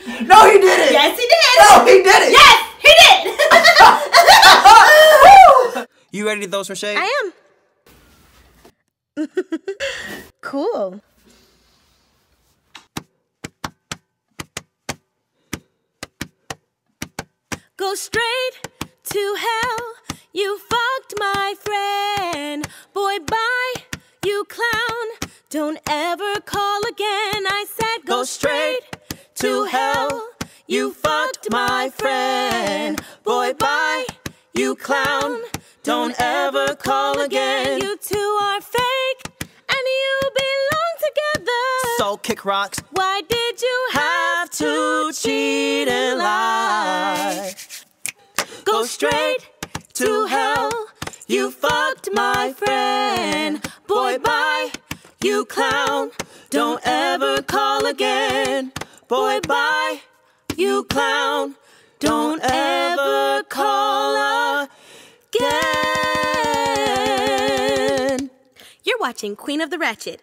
No, he didn't. Yes, he did. No, he didn't. Yes, he did. You ready to throw some shade? I am. Cool. Go straight to hell. You fucked my friend. Boy, bye, you clown. Don't ever call again. I said go straight to hell. You fucked my friend. Boy, bye, you clown. Don't ever call again. You two are fake and you belong together. So kick rocks. Why did you have to cheat and lie? Go straight to hell. You fucked my friend. Boy, bye, you clown. Don't ever call again. Boy, bye, you clown. Don't ever call again. You're watching Queen of the Ratchet.